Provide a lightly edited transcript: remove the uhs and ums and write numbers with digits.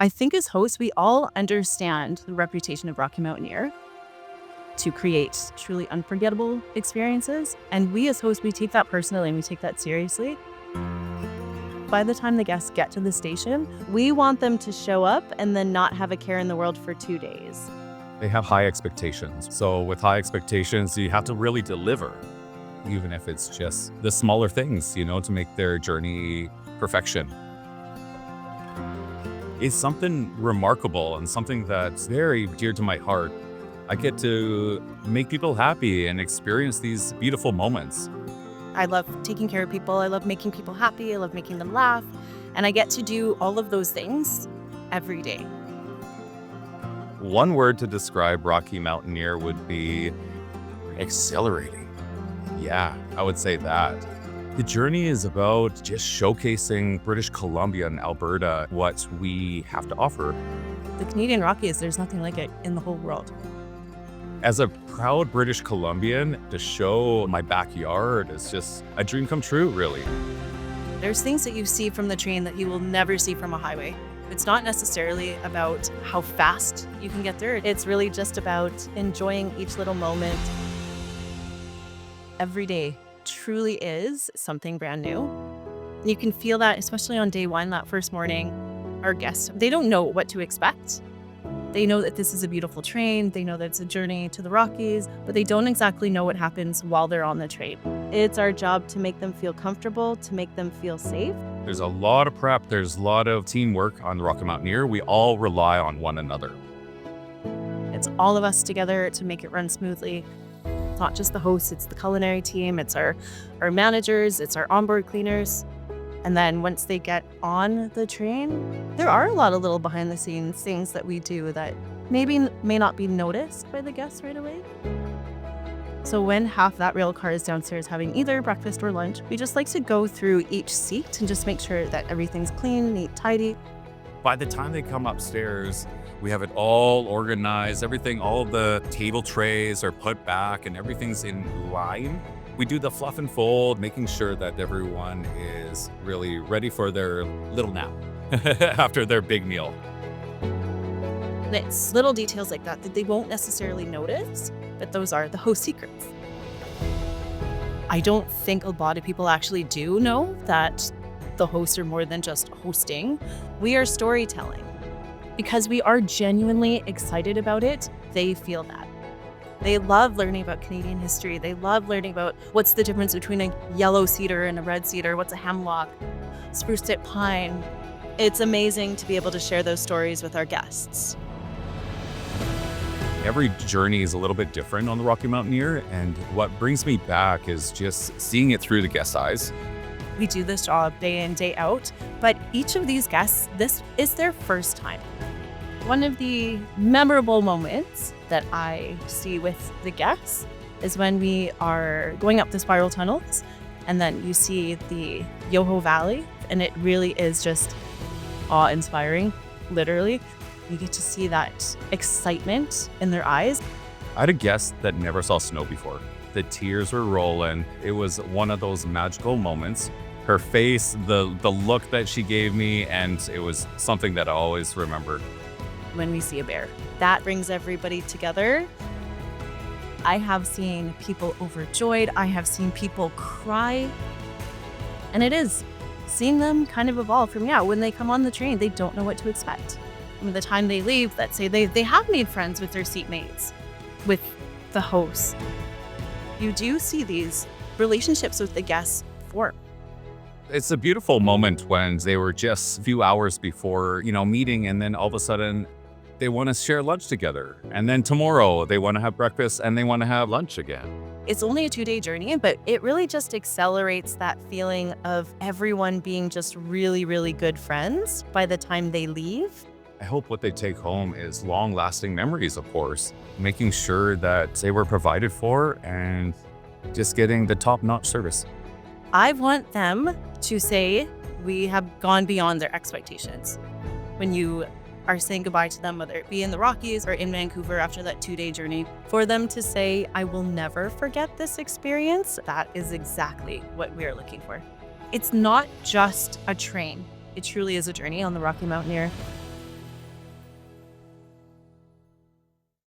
I think as hosts, we all understand the reputation of Rocky Mountaineer to create truly unforgettable experiences. And we as hosts, we take that personally and we take that seriously. By the time the guests get to the station, We want them to show up and then not have a care in the world for 2 days. They have high expectations. So with high expectations, you have to really deliver, even if it's just the smaller things, to make their journey perfection. It's something remarkable and something that's very dear to my heart. I get to make people happy and experience these beautiful moments. I love taking care of people. I love making people happy. I love making them laugh. And I get to do all of those things every day. One word to describe Rocky Mountaineer would be exhilarating. Yeah, I would say that. The journey is about just showcasing British Columbia and Alberta, what we have to offer. the Canadian Rockies, there's nothing like it in the whole world. As a proud British Columbian, to show my backyard is just a dream come true, really. There's things that you see from the train that you will never see from a highway. It's not necessarily about how fast you can get there. It's really just about enjoying each little moment. Every day truly is something brand new. You can feel that, especially on day one, that first morning. Our guests, they don't know what to expect. They know that this is a beautiful train. They know that it's a journey to the Rockies, but they don't exactly know what happens while they're on the train. It's our job to make them feel comfortable, to make them feel safe. There's a lot of prep. There's a lot of teamwork on the Rocky Mountaineer. We all rely on one another. It's all of us together to make it run smoothly. It's not just the hosts, it's the culinary team, it's our managers, it's our onboard cleaners. And then once they get on the train, there are a lot of little behind the scenes things that we do that maybe may not be noticed by the guests right away. So when half that rail car is downstairs having either breakfast or lunch, we just like to go through each seat and just make sure that everything's clean, neat, tidy. By the time they come upstairs, we have it all organized. Everything, all the table trays are put back and everything's in line. We do the fluff and fold, making sure that everyone is really ready for their little nap after their big meal. And it's little details like that that they won't necessarily notice, but those are the host secrets. I don't think a lot of people actually do know that the hosts are more than just hosting. We are storytelling. Because we are genuinely excited about it, they feel that. They love learning about Canadian history. They love learning about what's the difference between a yellow cedar and a red cedar, what's a hemlock, spruce tip pine. It's amazing to be able to share those stories with our guests. Every journey is a little bit different on the Rocky Mountaineer, and what brings me back is just seeing it through the guest's eyes. We do this job day in, day out, but each of these guests, this is their first time. One of the memorable moments that I see with the guests is when we are going up the spiral tunnels and then you see the Yoho Valley, and it really is just awe-inspiring, literally. You get to see that excitement in their eyes. I had a guest that never saw snow before. The tears were rolling. It was one of those magical moments. Her face, the look that she gave me, and it was something that I always remember. When we see a bear, That brings everybody together. I have seen people overjoyed. I have seen people cry. And it is seeing them kind of evolve from, when they come on the train, they don't know what to expect. By the time they leave, let's say they have made friends with their seatmates, with the hosts. You do see these relationships with the guests form. It's a beautiful moment when they were just a few hours before, meeting, and then all of a sudden they want to share lunch together. And then tomorrow they want to have breakfast and they want to have lunch again. It's only a 2-day journey, but It really just accelerates that feeling of everyone being just really, really good friends by the time they leave. I hope what they take home is long-lasting memories, of course, making sure that they were provided for and just getting the top-notch service. I want them to say we have gone beyond their expectations. When you are saying goodbye to them, whether it be in the Rockies or in Vancouver after that 2-day journey, for them to say, I will never forget this experience, that is exactly what we're looking for. It's not just a train. It truly is a journey on the Rocky Mountaineer.